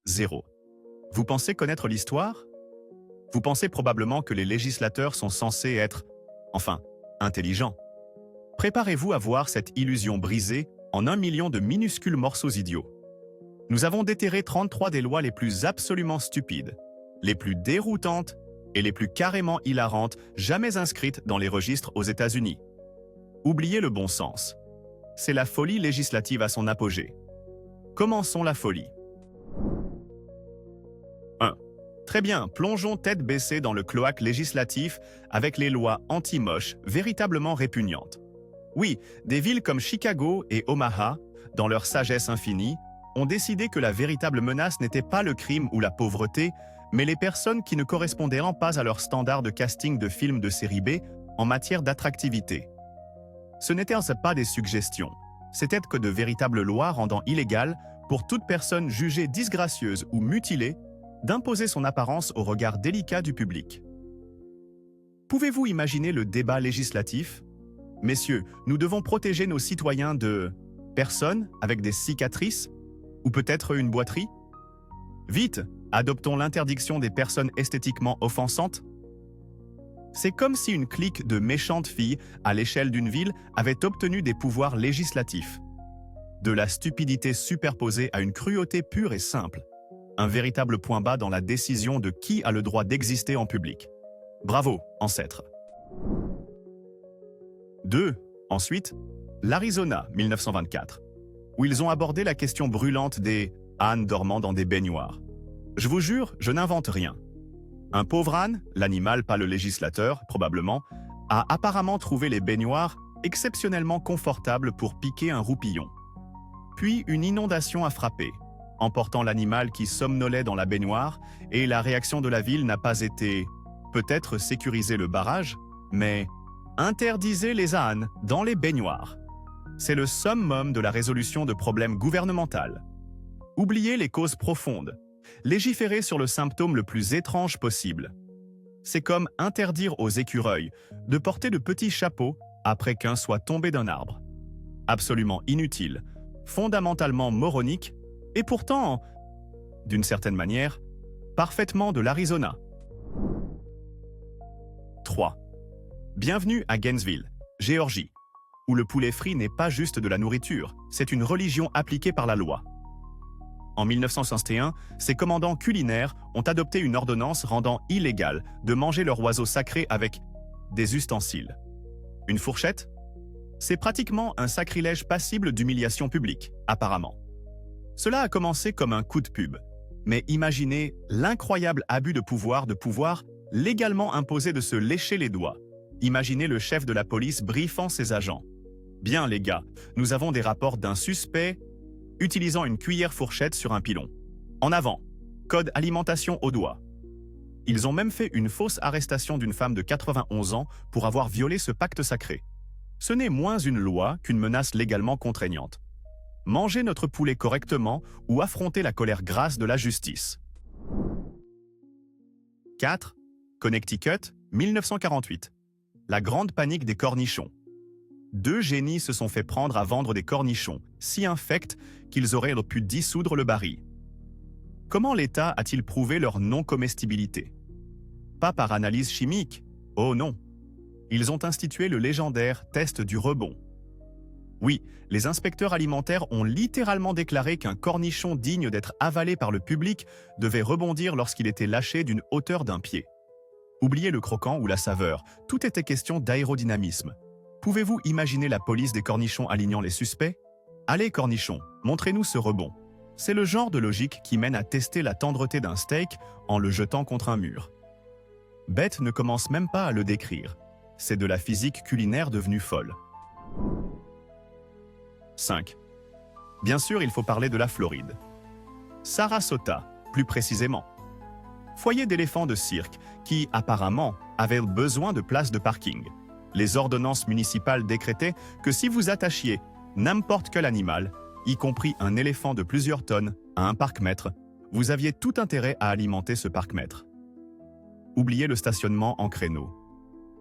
0. Vous pensez connaître l'histoire? Vous pensez probablement que les législateurs sont censés être, enfin, intelligents. Préparez-vous à voir cette illusion brisée en 1 million de minuscules morceaux idiots. Nous avons déterré 33 des lois les plus absolument stupides, les plus déroutantes et les plus carrément hilarantes jamais inscrites dans les registres aux États-Unis. Oubliez le bon sens. C'est la folie législative à son apogée. Commençons la folie. 1. Très bien, plongeons tête baissée dans le cloaque législatif avec les lois anti-moches véritablement répugnantes. Oui, des villes comme Chicago et Omaha, dans leur sagesse infinie, ont décidé que la véritable menace n'était pas le crime ou la pauvreté, mais les personnes qui ne correspondaient pas à leur standard de casting de films de série B en matière d'attractivité. Ce n'étaient pas des suggestions, c'était que de véritables lois rendant illégal, pour toute personne jugée disgracieuse ou mutilée, d'imposer son apparence au regard délicat du public. Pouvez-vous imaginer le débat législatif? Messieurs, nous devons protéger nos citoyens de personnes avec des cicatrices ou peut-être une boiterie? Vite, adoptons l'interdiction des personnes esthétiquement offensantes. C'est comme si une clique de méchantes filles à l'échelle d'une ville avait obtenu des pouvoirs législatifs. De la stupidité superposée à une cruauté pure et simple. Un véritable point bas dans la décision de qui a le droit d'exister en public. Bravo, ancêtres. 2. Ensuite, l'Arizona, 1924, où ils ont abordé la question brûlante des ânes dormant dans des baignoires. Je vous jure, je n'invente rien. Un pauvre âne, l'animal pas le législateur, probablement, a apparemment trouvé les baignoires exceptionnellement confortables pour piquer un roupillon. Puis une inondation a frappé, emportant l'animal qui somnolait dans la baignoire, et la réaction de la ville n'a pas été peut-être sécuriser le barrage, mais interdisez les ânes dans les baignoires. C'est le summum de la résolution de problèmes gouvernementaux. Oubliez les causes profondes. Légiférer sur le symptôme le plus étrange possible. C'est comme interdire aux écureuils de porter de petits chapeaux après qu'un soit tombé d'un arbre. Absolument inutile, fondamentalement moronique, et pourtant, d'une certaine manière, parfaitement de l'Arizona. 3. Bienvenue à Gainesville, Géorgie, où le poulet frit n'est pas juste de la nourriture, c'est une religion appliquée par la loi. En 1961, ces commandants culinaires ont adopté une ordonnance rendant illégal de manger leur oiseau sacré avec des ustensiles. Une fourchette? C'est pratiquement un sacrilège passible d'humiliation publique, apparemment. Cela a commencé comme un coup de pub, mais imaginez l'incroyable abus de pouvoir légalement imposer de se lécher les doigts. Imaginez le chef de la police briefant ses agents. Bien les gars, nous avons des rapports d'un suspect utilisant une cuillère fourchette sur un pilon. En avant, code alimentation au doigt. Ils ont même fait une fausse arrestation d'une femme de 91 ans pour avoir violé ce pacte sacré. Ce n'est moins une loi qu'une menace légalement contraignante. Manger notre poulet correctement ou affronter la colère grasse de la justice. 4. Connecticut, 1948. La grande panique des cornichons. 2 génies se sont fait prendre à vendre des cornichons, si infects qu'ils auraient pu dissoudre le baril. Comment l'État a-t-il prouvé leur non-comestibilité? Pas par analyse chimique, oh non. Ils ont institué le légendaire test du rebond. Oui, les inspecteurs alimentaires ont littéralement déclaré qu'un cornichon digne d'être avalé par le public devait rebondir lorsqu'il était lâché d'une hauteur d'1 pied. Oubliez le croquant ou la saveur, tout était question d'aérodynamisme. Pouvez-vous imaginer la police des cornichons alignant les suspects? Allez cornichons, montrez-nous ce rebond. C'est le genre de logique qui mène à tester la tendreté d'un steak en le jetant contre un mur. Bête ne commence même pas à le décrire. C'est de la physique culinaire devenue folle. 5. Bien sûr, il faut parler de la Floride. Sarasota, plus précisément. Foyer d'éléphants de cirque qui, apparemment, avait besoin de places de parking. Les ordonnances municipales décrétaient que si vous attachiez n'importe quel animal, y compris un éléphant de plusieurs tonnes, à un parc-mètre, vous aviez tout intérêt à alimenter ce parc-mètre. Oubliez le stationnement en créneau.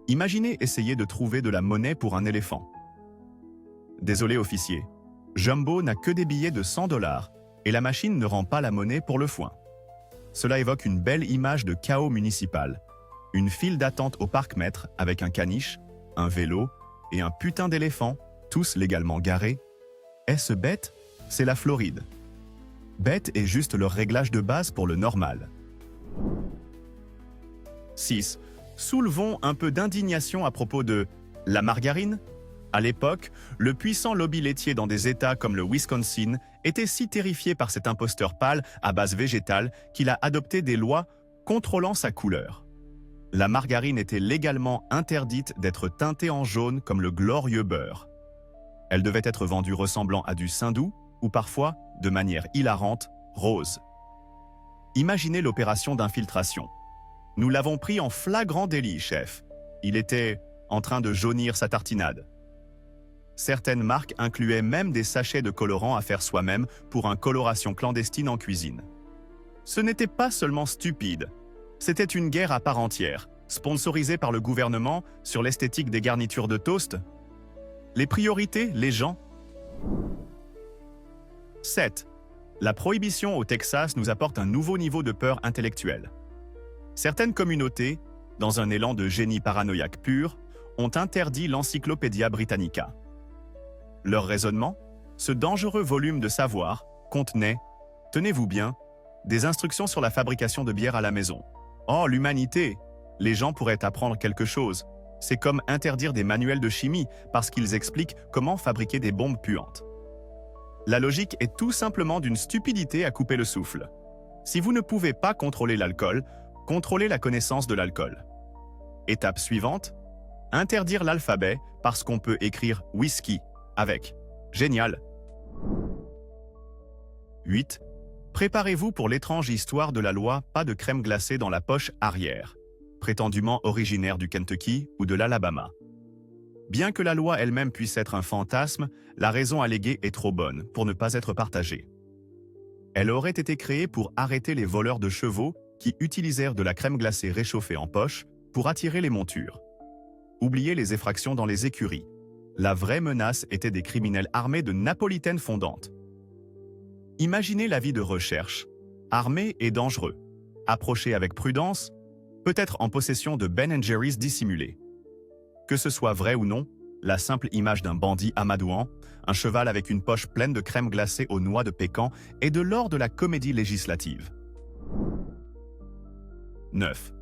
Imaginez essayer de trouver de la monnaie pour un éléphant. Désolé officier, Jumbo n'a que des billets de $100. et la machine ne rend pas la monnaie pour le foin. Cela évoque une belle image de chaos municipal. Une file d'attente au parc-mètre avec un caniche, un vélo et un putain d'éléphant, tous légalement garés. Est-ce bête? C'est la Floride. Bête est juste leur réglage de base pour le normal. 6. Soulevons un peu d'indignation à propos de la margarine. À l'époque, le puissant lobby laitier dans des États comme le Wisconsin était si terrifié par cet imposteur pâle à base végétale qu'il a adopté des lois contrôlant sa couleur. La margarine était légalement interdite d'être teintée en jaune comme le glorieux beurre. Elle devait être vendue ressemblant à du saindoux ou parfois, de manière hilarante, rose. Imaginez l'opération d'infiltration. Nous l'avons pris en flagrant délit, chef. Il était en train de jaunir sa tartinade. Certaines marques incluaient même des sachets de colorants à faire soi-même pour une coloration clandestine en cuisine. Ce n'était pas seulement stupide, c'était une guerre à part entière, sponsorisée par le gouvernement sur l'esthétique des garnitures de toast. Les priorités, les gens. 7. La prohibition au Texas nous apporte un nouveau niveau de peur intellectuelle. Certaines communautés, dans un élan de génie paranoïaque pur, ont interdit l'Encyclopædia Britannica. Leur raisonnement, ce dangereux volume de savoir, contenait, tenez-vous bien, des instructions sur la fabrication de bière à la maison. Oh, l'humanité! Les gens pourraient apprendre quelque chose. C'est comme interdire des manuels de chimie parce qu'ils expliquent comment fabriquer des bombes puantes. La logique est tout simplement d'une stupidité à couper le souffle. Si vous ne pouvez pas contrôler l'alcool, contrôlez la connaissance de l'alcool. Étape suivante, interdire l'alphabet parce qu'on peut écrire whisky avec. Génial. 8. Préparez-vous pour l'étrange histoire de la loi pas de crème glacée dans la poche arrière, prétendument originaire du Kentucky ou de l'Alabama. Bien que la loi elle-même puisse être un fantasme, la raison alléguée est trop bonne pour ne pas être partagée. Elle aurait été créée pour arrêter les voleurs de chevaux qui utilisèrent de la crème glacée réchauffée en poche pour attirer les montures. Oubliez les effractions dans les écuries. La vraie menace était des criminels armés de napolitaines fondantes. Imaginez la vie de recherche, armé et dangereux, approché avec prudence, peut-être en possession de Ben & Jerry's dissimulés. Que ce soit vrai ou non, la simple image d'un bandit amadouant, un cheval avec une poche pleine de crème glacée aux noix de pécan est de l'or de la comédie législative. 9.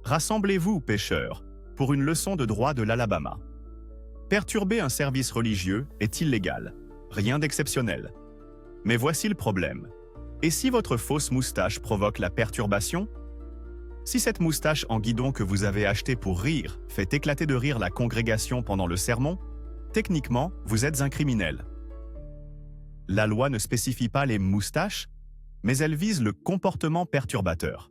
Rassemblez-vous, pêcheurs, pour une leçon de droit de l'Alabama. Perturber un service religieux est illégal, rien d'exceptionnel. Mais voici le problème. Et si votre fausse moustache provoque la perturbation? Si cette moustache en guidon que vous avez achetée pour rire fait éclater de rire la congrégation pendant le sermon, techniquement, vous êtes un criminel. La loi ne spécifie pas les moustaches, mais elle vise le comportement perturbateur.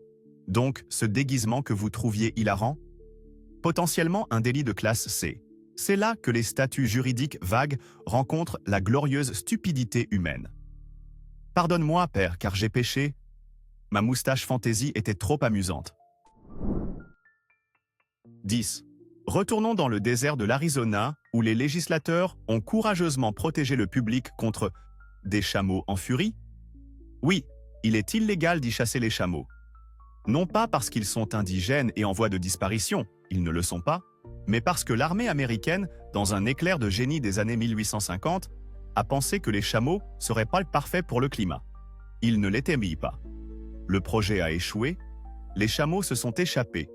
Donc, ce déguisement que vous trouviez hilarant? Potentiellement un délit de classe C. C'est là que les statuts juridiques vagues rencontrent la glorieuse stupidité humaine. Pardonne-moi, père, car j'ai péché. Ma moustache fantaisie était trop amusante. 10. Retournons dans le désert de l'Arizona, où les législateurs ont courageusement protégé le public contre des chameaux en furie. Oui, il est illégal d'y chasser les chameaux. Non pas parce qu'ils sont indigènes et en voie de disparition, ils ne le sont pas, mais parce que l'armée américaine, dans un éclair de génie des années 1850, a pensé que les chameaux seraient pas parfaits pour le climat. Ils ne l'étaient pas. Le projet a échoué, les chameaux se sont échappés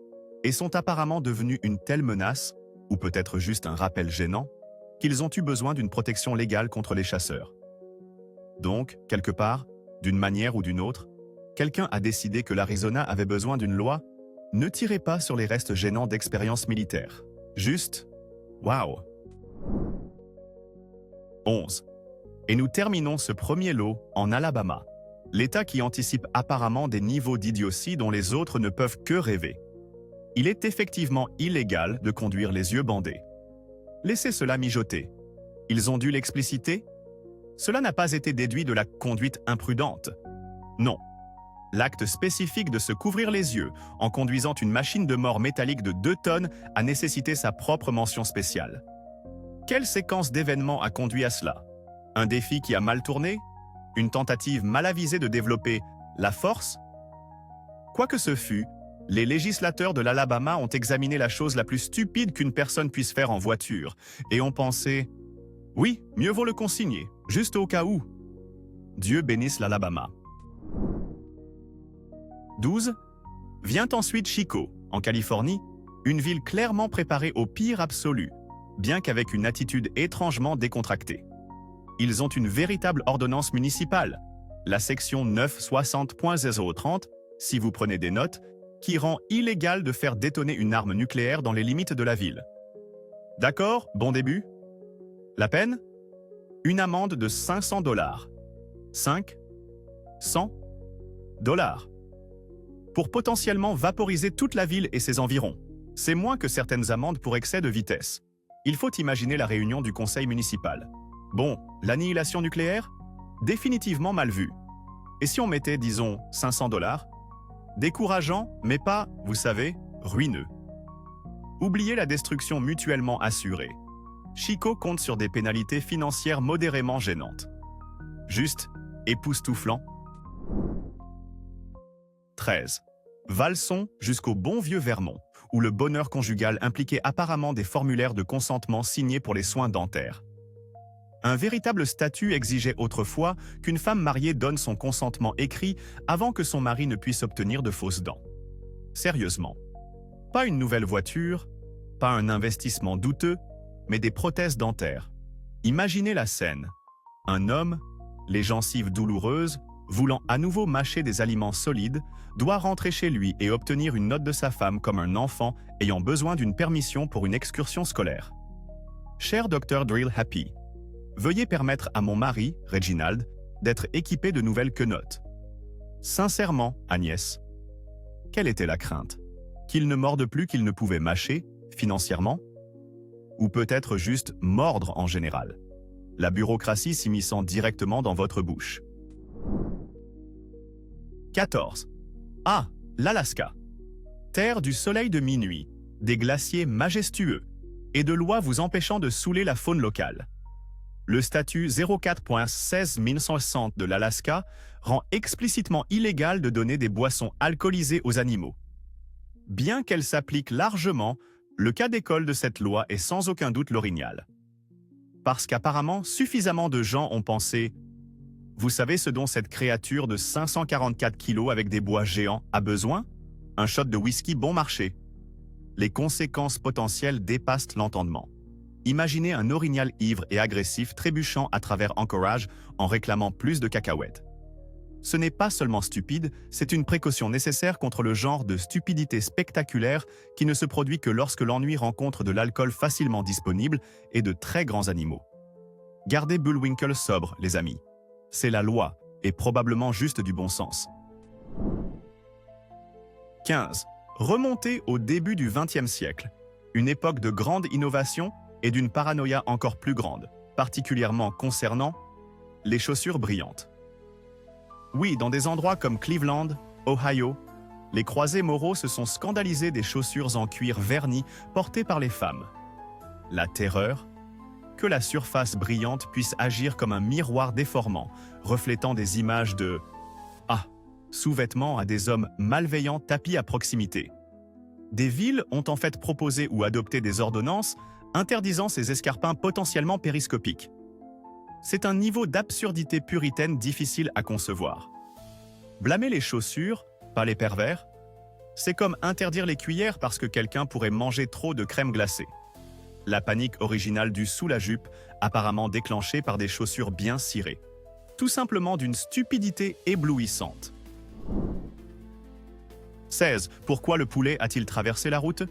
et sont apparemment devenus une telle menace, ou peut-être juste un rappel gênant, qu'ils ont eu besoin d'une protection légale contre les chasseurs. Donc, quelque part, d'une manière ou d'une autre, quelqu'un a décidé que l'Arizona avait besoin d'une loi. Ne tirez pas sur les restes gênants d'expériences militaires. Juste, waouh! 11. Et nous terminons ce premier lot en Alabama, l'État qui anticipe apparemment des niveaux d'idiotie dont les autres ne peuvent que rêver. Il est effectivement illégal de conduire les yeux bandés. Laissez cela mijoter. Ils ont dû l'expliciter? Cela n'a pas été déduit de la conduite imprudente. Non. L'acte spécifique de se couvrir les yeux en conduisant une machine de mort métallique de 2 tonnes a nécessité sa propre mention spéciale. Quelle séquence d'événements a conduit à cela? Un défi qui a mal tourné? Une tentative mal avisée de développer la force? Quoi que ce fût, les législateurs de l'Alabama ont examiné la chose la plus stupide qu'une personne puisse faire en voiture et ont pensé « Oui, mieux vaut le consigner, juste au cas où. » Dieu bénisse l'Alabama. 12. Vient ensuite Chico, en Californie, une ville clairement préparée au pire absolu, bien qu'avec une attitude étrangement décontractée. Ils ont une véritable ordonnance municipale, la section 960.030, si vous prenez des notes, qui rend illégal de faire détonner une arme nucléaire dans les limites de la ville. D'accord, bon début? La peine? Une amende de $500. 100 $. Pour potentiellement vaporiser toute la ville et ses environs. C'est moins que certaines amendes pour excès de vitesse. Il faut imaginer la réunion du conseil municipal. Bon, l'annihilation nucléaire? Définitivement mal vu. Et si on mettait, disons, $500? Décourageant, mais pas, vous savez, ruineux. Oubliez la destruction mutuellement assurée. Chico compte sur des pénalités financières modérément gênantes. Juste époustouflant. 13. Valsons jusqu'au bon vieux Vermont, où le bonheur conjugal impliquait apparemment des formulaires de consentement signés pour les soins dentaires. Un véritable statut exigeait autrefois qu'une femme mariée donne son consentement écrit avant que son mari ne puisse obtenir de fausses dents. Sérieusement. Pas une nouvelle voiture, pas un investissement douteux, mais des prothèses dentaires. Imaginez la scène. Un homme, les gencives douloureuses, voulant à nouveau mâcher des aliments solides, doit rentrer chez lui et obtenir une note de sa femme comme un enfant ayant besoin d'une permission pour une excursion scolaire. Cher Dr. Drill Happy, veuillez permettre à mon mari, Reginald, d'être équipé de nouvelles quenottes. Sincèrement, Agnès. Quelle était la crainte? Qu'il ne morde plus qu'il ne pouvait mâcher, financièrement? Ou peut-être juste mordre en général? La bureaucratie s'immisçant directement dans votre bouche. 14. Ah, l'Alaska. Terre du soleil de minuit, des glaciers majestueux et de lois vous empêchant de saouler la faune locale. Le statut 04.16160 de l'Alaska rend explicitement illégal de donner des boissons alcoolisées aux animaux. Bien qu'elle s'applique largement, le cas d'école de cette loi est sans aucun doute l'orignal. Parce qu'apparemment, suffisamment de gens ont pensé « Vous savez ce dont cette créature de 544 kilos avec des bois géants a besoin? Un shot de whisky bon marché. » Les conséquences potentielles dépassent l'entendement. Imaginez un orignal ivre et agressif trébuchant à travers Anchorage en réclamant plus de cacahuètes. Ce n'est pas seulement stupide, c'est une précaution nécessaire contre le genre de stupidité spectaculaire qui ne se produit que lorsque l'ennui rencontre de l'alcool facilement disponible et de très grands animaux. Gardez Bullwinkle sobre, les amis. C'est la loi, et probablement juste du bon sens. 15. Remontez au début du XXe siècle, une époque de grande innovation et d'une paranoïa encore plus grande, particulièrement concernant les chaussures brillantes. Oui, dans des endroits comme Cleveland, Ohio, les croisés moraux se sont scandalisés des chaussures en cuir verni portées par les femmes. La terreur, que la surface brillante puisse agir comme un miroir déformant, reflétant des images de sous-vêtements à des hommes malveillants tapis à proximité. Des villes ont en fait proposé ou adopté des ordonnances interdisant ces escarpins potentiellement périscopiques. C'est un niveau d'absurdité puritaine difficile à concevoir. Blâmer les chaussures, pas les pervers, c'est comme interdire les cuillères parce que quelqu'un pourrait manger trop de crème glacée. La panique originale du sous la jupe, apparemment déclenchée par des chaussures bien cirées. Tout simplement d'une stupidité éblouissante. 16. Pourquoi le poulet a-t-il traversé la route?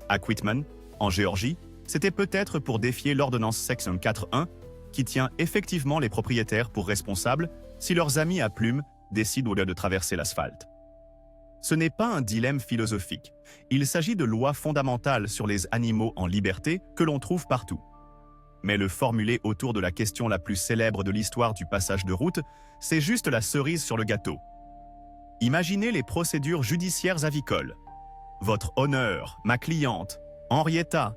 À Quitman, en Géorgie, c'était peut-être pour défier l'ordonnance section 4.1 qui tient effectivement les propriétaires pour responsables si leurs amis à plumes décident au lieu de traverser l'asphalte. Ce n'est pas un dilemme philosophique. Il s'agit de lois fondamentales sur les animaux en liberté que l'on trouve partout. Mais le formuler autour de la question la plus célèbre de l'histoire du passage de route, c'est juste la cerise sur le gâteau. Imaginez les procédures judiciaires avicoles. Votre honneur, ma cliente, Henrietta,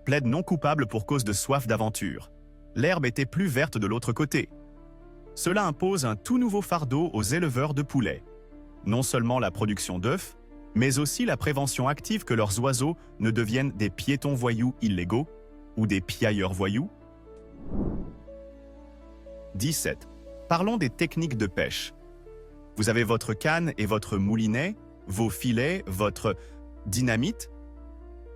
plaide non coupable pour cause de soif d'aventure. L'herbe était plus verte de l'autre côté. Cela impose un tout nouveau fardeau aux éleveurs de poulets. Non seulement la production d'œufs, mais aussi la prévention active que leurs oiseaux ne deviennent des piétons voyous illégaux ou des piailleurs voyous. 17. Parlons des techniques de pêche. Vous avez votre canne et votre moulinet, vos filets, votre dynamite.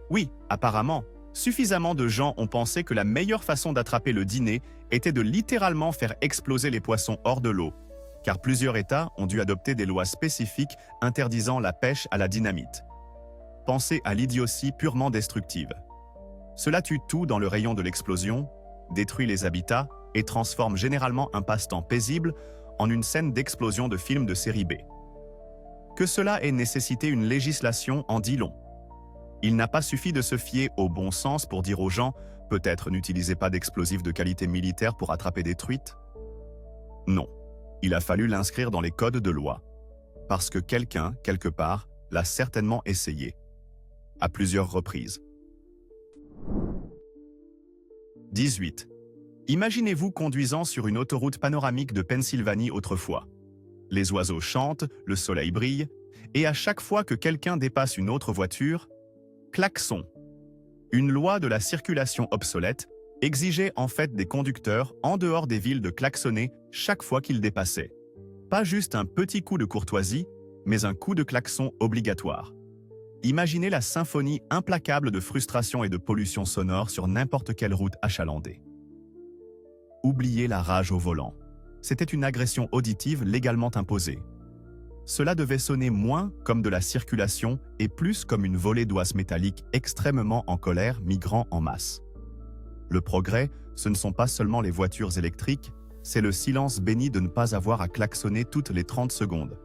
Oui, apparemment, suffisamment de gens ont pensé que la meilleure façon d'attraper le dîner était de littéralement faire exploser les poissons hors de l'eau, car plusieurs États ont dû adopter des lois spécifiques interdisant la pêche à la dynamite. Pensez à l'idiotie purement destructive. Cela tue tout dans le rayon de l'explosion, détruit les habitats et transforme généralement un passe-temps paisible en une scène d'explosion de film de série B. Que cela ait nécessité une législation en dit long. Il n'a pas suffi de se fier au bon sens pour dire aux gens « peut-être n'utilisez pas d'explosifs de qualité militaire pour attraper des truites ». Non, il a fallu l'inscrire dans les codes de loi. Parce que quelqu'un, quelque part, l'a certainement essayé. À plusieurs reprises. 18. Imaginez-vous conduisant sur une autoroute panoramique de Pennsylvanie autrefois. Les oiseaux chantent, le soleil brille, et à chaque fois que quelqu'un dépasse une autre voiture, klaxon. Une loi de la circulation obsolète exigeait en fait des conducteurs en dehors des villes de klaxonner chaque fois qu'ils dépassaient. Pas juste un petit coup de courtoisie, mais un coup de klaxon obligatoire. Imaginez la symphonie implacable de frustration et de pollution sonore sur n'importe quelle route achalandée. Oubliez la rage au volant. C'était une agression auditive légalement imposée. Cela devait sonner moins comme de la circulation et plus comme une volée d'oies métalliques extrêmement en colère migrant en masse. Le progrès, ce ne sont pas seulement les voitures électriques, c'est le silence béni de ne pas avoir à klaxonner toutes les 30 secondes.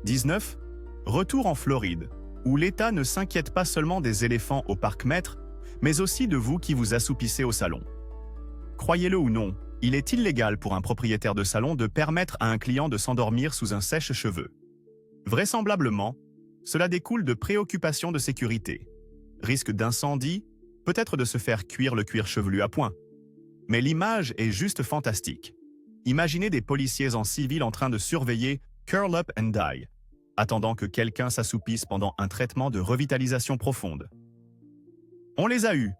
19. Retour en Floride, où l'État ne s'inquiète pas seulement des éléphants au parc-mètre, mais aussi de vous qui vous assoupissez au salon. Croyez-le ou non, il est illégal pour un propriétaire de salon de permettre à un client de s'endormir sous un sèche-cheveux. Vraisemblablement, cela découle de préoccupations de sécurité. Risque d'incendie, peut-être de se faire cuire le cuir chevelu à point. Mais l'image est juste fantastique. Imaginez des policiers en civil en train de surveiller Curl Up and Die, attendant que quelqu'un s'assoupisse pendant un traitement de revitalisation profonde. On les a eus.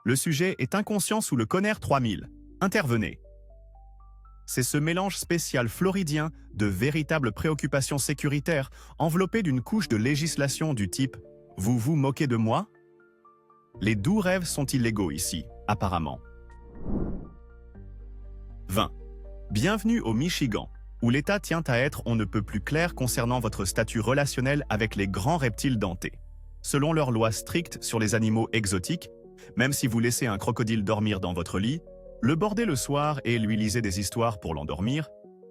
Le sujet est inconscient sous le Conner 3000. Intervenez. C'est ce mélange spécial floridien de véritables préoccupations sécuritaires enveloppées d'une couche de législation du type « Vous vous moquez de moi ?» Les doux rêves sont illégaux ici, apparemment. 20. Bienvenue au Michigan, où l'État tient à être on ne peut plus clair concernant votre statut relationnel avec les grands reptiles dentés. Selon leurs lois strictes sur les animaux exotiques, même si vous laissez un crocodile dormir dans votre lit, le border le soir et lui lisez des histoires pour l'endormir,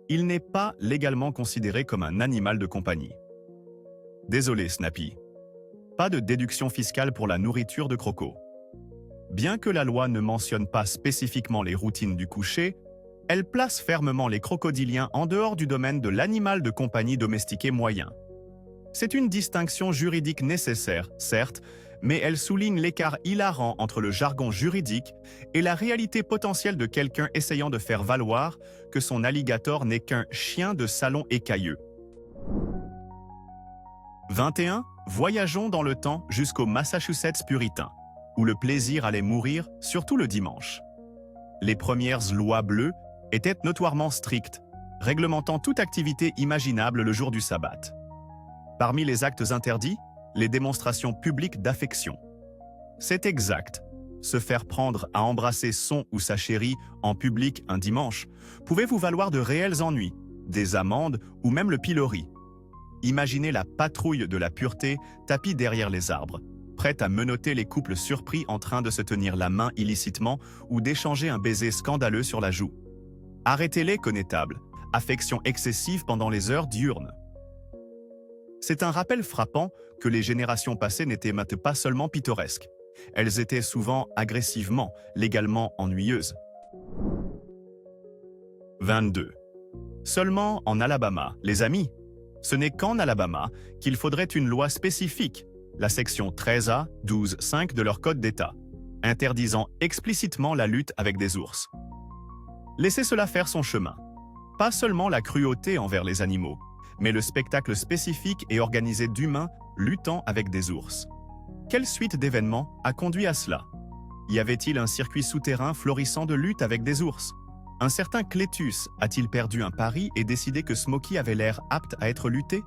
il n'est pas légalement considéré comme un animal de compagnie. Désolé, Snappy. Pas de déduction fiscale pour la nourriture de croco. Bien que la loi ne mentionne pas spécifiquement les routines du coucher, elle place fermement les crocodiliens en dehors du domaine de l'animal de compagnie domestiqué moyen. C'est une distinction juridique nécessaire, certes, mais elle souligne l'écart hilarant entre le jargon juridique et la réalité potentielle de quelqu'un essayant de faire valoir que son alligator n'est qu'un chien de salon écailleux. 21. Voyageons dans le temps jusqu'au Massachusetts puritain, où le plaisir allait mourir, surtout le dimanche. Les premières lois bleues étaient notoirement strictes, réglementant toute activité imaginable le jour du sabbat. Parmi les actes interdits, les démonstrations publiques d'affection. C'est exact. Se faire prendre à embrasser son ou sa chérie en public un dimanche pouvait vous valoir de réels ennuis, des amendes ou même le pilori. Imaginez la patrouille de la pureté tapie derrière les arbres, prête à menotter les couples surpris en train de se tenir la main illicitement ou d'échanger un baiser scandaleux sur la joue. Arrêtez-les, connétables. Affection excessive pendant les heures diurnes. C'est un rappel frappant que les générations passées n'étaient pas seulement pittoresques. Elles étaient souvent agressivement, légalement ennuyeuses. 22. Seulement en Alabama, les amis. Ce n'est qu'en Alabama qu'il faudrait une loi spécifique, la section 13A 12.5 de leur code d'État, interdisant explicitement la lutte avec des ours. Laissez cela faire son chemin. Pas seulement la cruauté envers les animaux, mais le spectacle spécifique et organisé d'humains luttant avec des ours. Quelle suite d'événements a conduit à cela? Y avait-il un circuit souterrain florissant de lutte avec des ours? Un certain Clétus a-t-il perdu un pari et décidé que Smokey avait l'air apte à être lutté?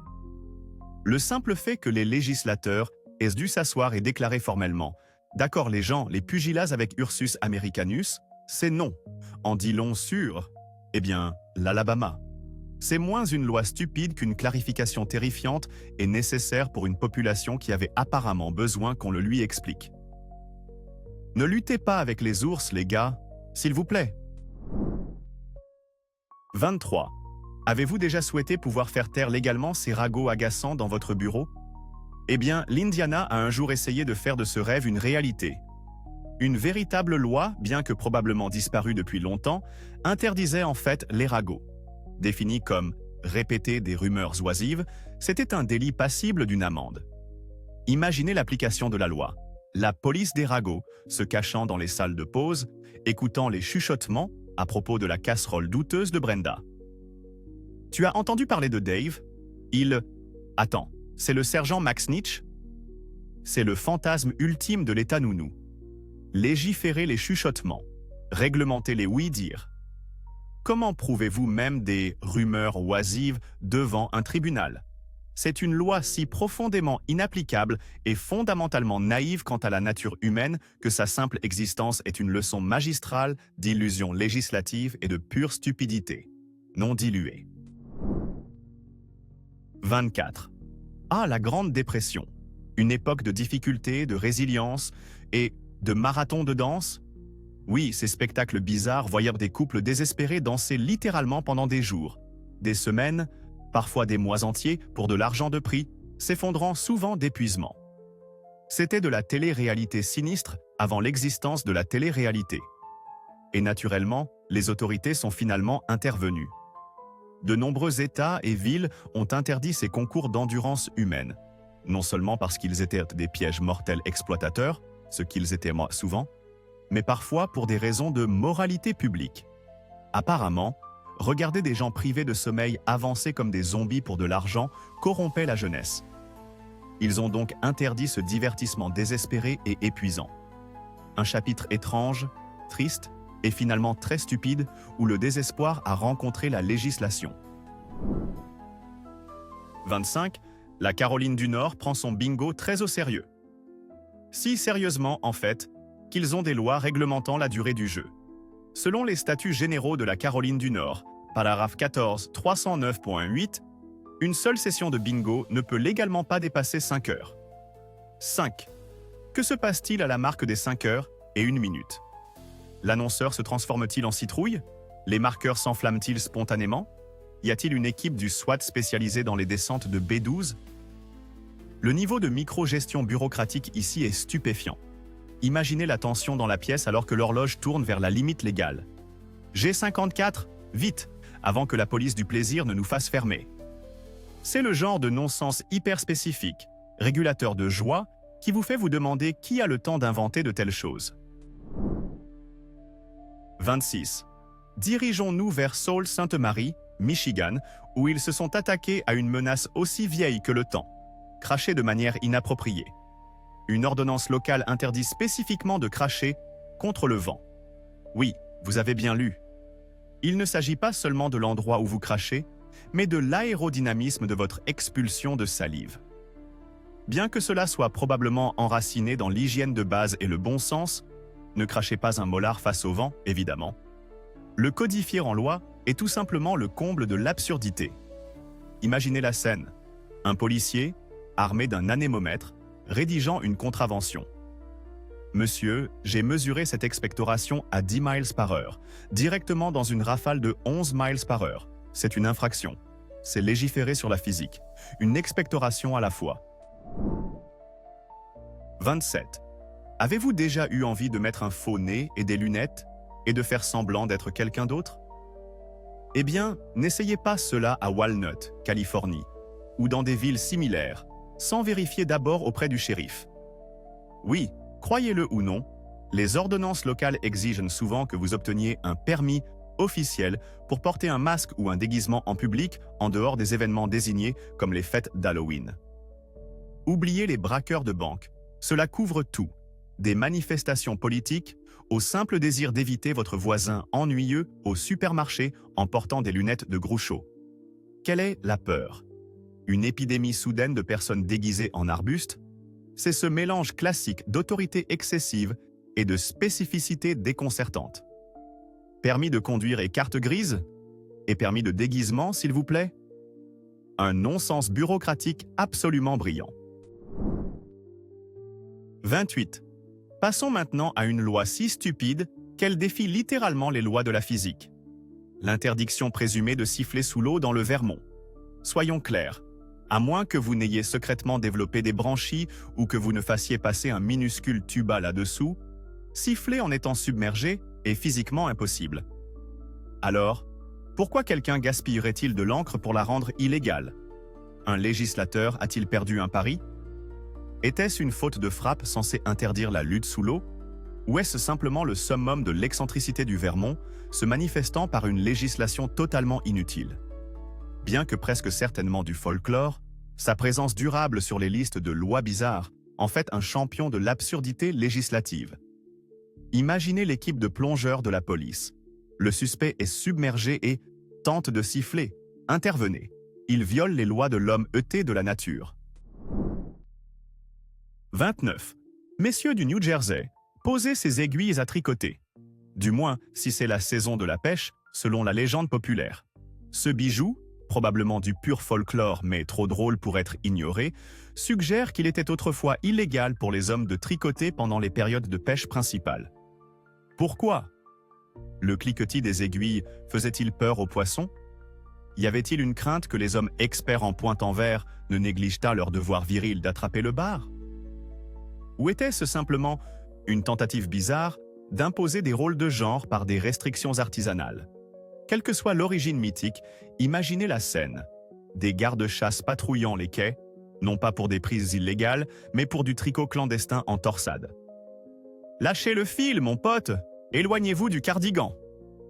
Le simple fait que les législateurs aient dû s'asseoir et déclarer formellement « D'accord les gens, les pugilats avec Ursus americanus, c'est non. En dit long sur, eh bien, l'Alabama. » C'est moins une loi stupide qu'une clarification terrifiante et nécessaire pour une population qui avait apparemment besoin qu'on le lui explique. Ne luttez pas avec les ours, les gars, s'il vous plaît. 23. Avez-vous déjà souhaité pouvoir faire taire légalement ces ragots agaçants dans votre bureau? Eh bien, l'Indiana a un jour essayé de faire de ce rêve une réalité. Une véritable loi, bien que probablement disparue depuis longtemps, interdisait en fait les ragots. Défini comme « répéter des rumeurs oisives », c'était un délit passible d'une amende. Imaginez l'application de la loi. La police des ragots, se cachant dans les salles de pause, écoutant les chuchotements à propos de la casserole douteuse de Brenda. Tu as entendu parler de Dave? Attends, c'est le sergent Max Nitch? C'est le fantasme ultime de l'état nounou. Légiférer les chuchotements, réglementer les oui-dire. Comment prouvez-vous même des rumeurs oisives devant un tribunal? C'est une loi si profondément inapplicable et fondamentalement naïve quant à la nature humaine que sa simple existence est une leçon magistrale d'illusion législative et de pure stupidité, non diluée. 24. Ah, la Grande Dépression. Une époque de difficulté, de résilience et de marathon de danse? Oui, ces spectacles bizarres voyant des couples désespérés danser littéralement pendant des jours, des semaines, parfois des mois entiers pour de l'argent de prix, s'effondrant souvent d'épuisement. C'était de la télé-réalité sinistre avant l'existence de la télé-réalité. Et naturellement, les autorités sont finalement intervenues. De nombreux États et villes ont interdit ces concours d'endurance humaine, non seulement parce qu'ils étaient des pièges mortels exploitateurs, ce qu'ils étaient souvent, mais parfois pour des raisons de moralité publique. Apparemment, regarder des gens privés de sommeil avancer comme des zombies pour de l'argent corrompait la jeunesse. Ils ont donc interdit ce divertissement désespéré et épuisant. Un chapitre étrange, triste et finalement très stupide où le désespoir a rencontré la législation. 25. La Caroline du Nord prend son bingo très au sérieux. Si sérieusement, en fait, qu'ils ont des lois réglementant la durée du jeu. Selon les statuts généraux de la Caroline du Nord, paragraphe 14 309.8, une seule session de bingo ne peut légalement pas dépasser 5 heures. 5. Que se passe-t-il à la marque des 5 heures et 1 minute? L'annonceur se transforme-t-il en citrouille? Les marqueurs s'enflamment-ils spontanément? Y a-t-il une équipe du SWAT spécialisée dans les descentes de B12? Le niveau de micro-gestion bureaucratique ici est stupéfiant. Imaginez la tension dans la pièce alors que l'horloge tourne vers la limite légale. G54, vite, avant que la police du plaisir ne nous fasse fermer. C'est le genre de non-sens hyper spécifique, régulateur de joie, qui vous fait vous demander qui a le temps d'inventer de telles choses. 26. Dirigeons-nous vers Sault-Sainte-Marie, Michigan, où ils se sont attaqués à une menace aussi vieille que le temps, cracher de manière inappropriée. Une ordonnance locale interdit spécifiquement de cracher contre le vent. Oui, vous avez bien lu. Il ne s'agit pas seulement de l'endroit où vous crachez, mais de l'aérodynamisme de votre expulsion de salive. Bien que cela soit probablement enraciné dans l'hygiène de base et le bon sens, ne crachez pas un molar face au vent, évidemment. Le codifier en loi est tout simplement le comble de l'absurdité. Imaginez la scène. Un policier, armé d'un anémomètre, rédigeant une contravention. Monsieur, j'ai mesuré cette expectoration à 10 miles par heure, directement dans une rafale de 11 miles par heure. C'est une infraction. C'est légiférer sur la physique. Une expectoration à la fois. 27. Avez-vous déjà eu envie de mettre un faux nez et des lunettes et de faire semblant d'être quelqu'un d'autre? Eh bien, n'essayez pas cela à Walnut, Californie, ou dans des villes similaires, sans vérifier d'abord auprès du shérif. Oui, croyez-le ou non, les ordonnances locales exigent souvent que vous obteniez un permis officielle pour porter un masque ou un déguisement en public en dehors des événements désignés comme les fêtes d'Halloween. Oubliez les braqueurs de banque. Cela couvre tout, des manifestations politiques au simple désir d'éviter votre voisin ennuyeux au supermarché en portant des lunettes de Groucho. Quelle est la peur? Une épidémie soudaine de personnes déguisées en arbustes? C'est ce mélange classique d'autorité excessive et de spécificité déconcertante. Permis de conduire et carte grise? Et permis de déguisement, s'il vous plaît? Un non-sens bureaucratique absolument brillant. 28. Passons maintenant à une loi si stupide qu'elle défie littéralement les lois de la physique. L'interdiction présumée de siffler sous l'eau dans le Vermont. Soyons clairs, à moins que vous n'ayez secrètement développé des branchies ou que vous ne fassiez passer un minuscule tuba là-dessous, siffler en étant submergé est physiquement impossible. Alors, pourquoi quelqu'un gaspillerait-il de l'encre pour la rendre illégale? Un législateur a-t-il perdu un pari? Était-ce une faute de frappe censée interdire la lutte sous l'eau? Ou est-ce simplement le summum de l'excentricité du Vermont, se manifestant par une législation totalement inutile? Bien que presque certainement du folklore, sa présence durable sur les listes de lois bizarres en fait un champion de l'absurdité législative. Imaginez l'équipe de plongeurs de la police. Le suspect est submergé et tente de siffler. Intervenez. Il viole les lois de l'homme êté de la nature. 29. Messieurs du New Jersey, posez ces aiguilles à tricoter. Du moins, si c'est la saison de la pêche, selon la légende populaire. Ce bijou, probablement du pur folklore mais trop drôle pour être ignoré, suggère qu'il était autrefois illégal pour les hommes de tricoter pendant les périodes de pêche principales. Pourquoi? Le cliquetis des aiguilles faisait-il peur aux poissons? Y avait-il une crainte que les hommes experts en pointe en verre ne négligent leur devoir viril d'attraper le bar? Ou était-ce simplement une tentative bizarre d'imposer des rôles de genre par des restrictions artisanales? Quelle que soit l'origine mythique, imaginez la scène. Des gardes-chasse patrouillant les quais, non pas pour des prises illégales, mais pour du tricot clandestin en torsade. Lâchez le fil, mon pote! Éloignez-vous du cardigan!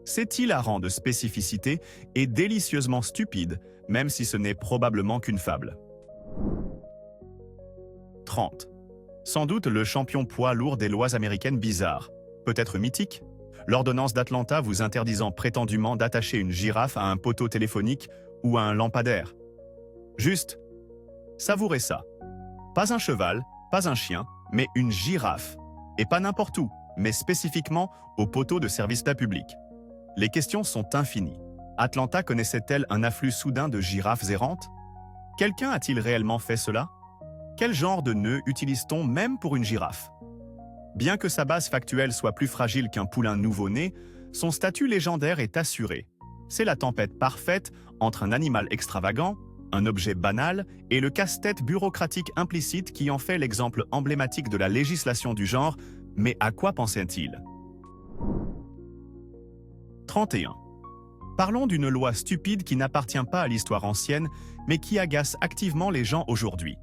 C'est hilarant de spécificité et délicieusement stupide, même si ce n'est probablement qu'une fable. 30. Sans doute le champion poids lourd des lois américaines bizarres, peut-être mythique. L'ordonnance d'Atlanta vous interdisant prétendument d'attacher une girafe à un poteau téléphonique ou à un lampadaire. Juste, savourez ça. Pas un cheval, pas un chien, mais une girafe. Et pas n'importe où, mais spécifiquement au poteau de service public. Les questions sont infinies. Atlanta connaissait-elle un afflux soudain de girafes errantes? Quelqu'un a-t-il réellement fait cela? Quel genre de nœud utilise-t-on même pour une girafe? Bien que sa base factuelle soit plus fragile qu'un poulain nouveau-né, son statut légendaire est assuré. C'est la tempête parfaite entre un animal extravagant, un objet banal et le casse-tête bureaucratique implicite qui en fait l'exemple emblématique de la législation du genre, mais à quoi pensait-il? 31. Parlons d'une loi stupide qui n'appartient pas à l'histoire ancienne, mais qui agace activement les gens aujourd'hui.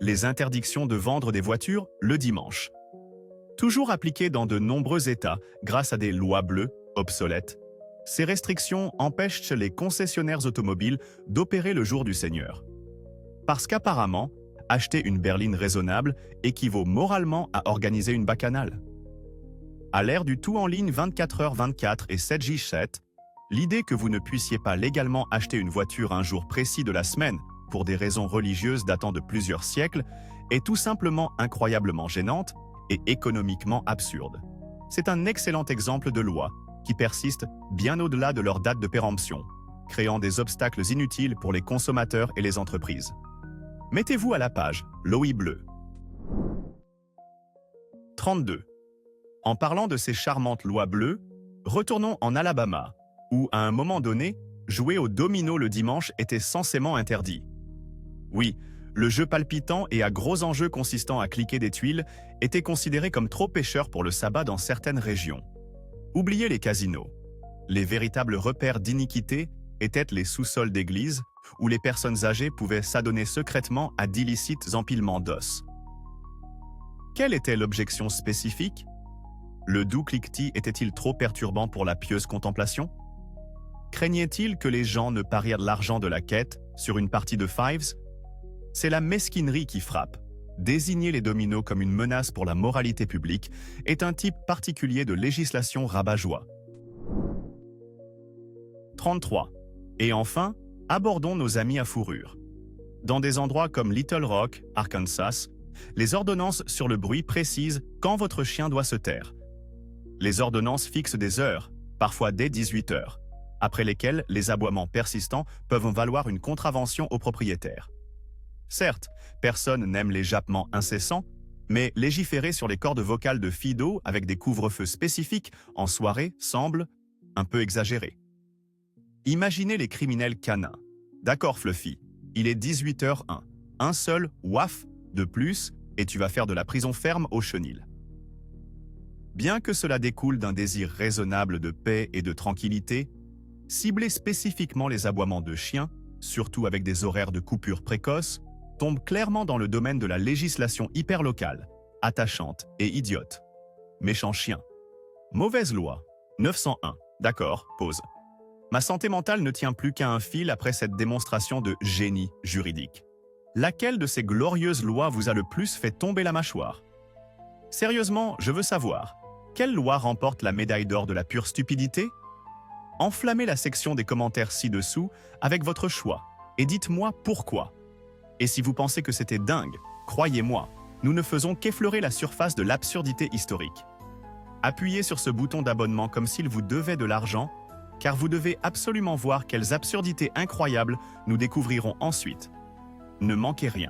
Les interdictions de vendre des voitures le dimanche. Toujours appliquées dans de nombreux États grâce à des lois bleues, obsolètes, ces restrictions empêchent les concessionnaires automobiles d'opérer le jour du Seigneur. Parce qu'apparemment, acheter une berline raisonnable équivaut moralement à organiser une bacchanale. À l'ère du tout en ligne 24h24 et 7J7, l'idée que vous ne puissiez pas légalement acheter une voiture un jour précis de la semaine pour des raisons religieuses datant de plusieurs siècles est tout simplement incroyablement gênante et économiquement absurde. C'est un excellent exemple de loi qui persiste bien au-delà de leur date de péremption, créant des obstacles inutiles pour les consommateurs et les entreprises. Mettez-vous à la page, l'OI bleu. 32. En parlant de ces charmantes lois bleues, retournons en Alabama, où, à un moment donné, jouer au domino le dimanche était censément interdit. Oui, le jeu palpitant et à gros enjeux consistant à cliquer des tuiles était considéré comme trop pécheur pour le sabbat dans certaines régions. Oubliez les casinos. Les véritables repères d'iniquité étaient les sous-sols d'églises, où les personnes âgées pouvaient s'adonner secrètement à d'illicites empilements d'os. Quelle était l'objection spécifique? Le doux cliquetis était-il trop perturbant pour la pieuse contemplation? Craignait-il que les gens ne parient de l'argent de la quête sur une partie de Fives? C'est la mesquinerie qui frappe. Désigner les dominos comme une menace pour la moralité publique est un type particulier de législation rabat-joie. 33. Et enfin, abordons nos amis à fourrure. Dans des endroits comme Little Rock, Arkansas, les ordonnances sur le bruit précisent quand votre chien doit se taire. Les ordonnances fixent des heures, parfois dès 18 heures, après lesquelles les aboiements persistants peuvent valoir une contravention au propriétaire. Certes, personne n'aime les jappements incessants, mais légiférer sur les cordes vocales de Fido avec des couvre-feux spécifiques en soirée semble un peu exagéré. Imaginez les criminels canins. D'accord Fluffy, il est 18h01. Un seul waf de plus et tu vas faire de la prison ferme au chenil. Bien que cela découle d'un désir raisonnable de paix et de tranquillité, cibler spécifiquement les aboiements de chiens, surtout avec des horaires de coupure précoces, tombe clairement dans le domaine de la législation hyperlocale, attachante et idiote. Méchant chien. Mauvaise loi. 901. D'accord, pause. Ma santé mentale ne tient plus qu'à un fil après cette démonstration de génie juridique. Laquelle de ces glorieuses lois vous a le plus fait tomber la mâchoire? Sérieusement, je veux savoir, quelle loi remporte la médaille d'or de la pure stupidité? Enflammez la section des commentaires ci-dessous avec votre choix et dites-moi pourquoi. Et si vous pensez que c'était dingue, croyez-moi, nous ne faisons qu'effleurer la surface de l'absurdité historique. Appuyez sur ce bouton d'abonnement comme s'il vous devait de l'argent, car vous devez absolument voir quelles absurdités incroyables nous découvrirons ensuite. Ne manquez rien.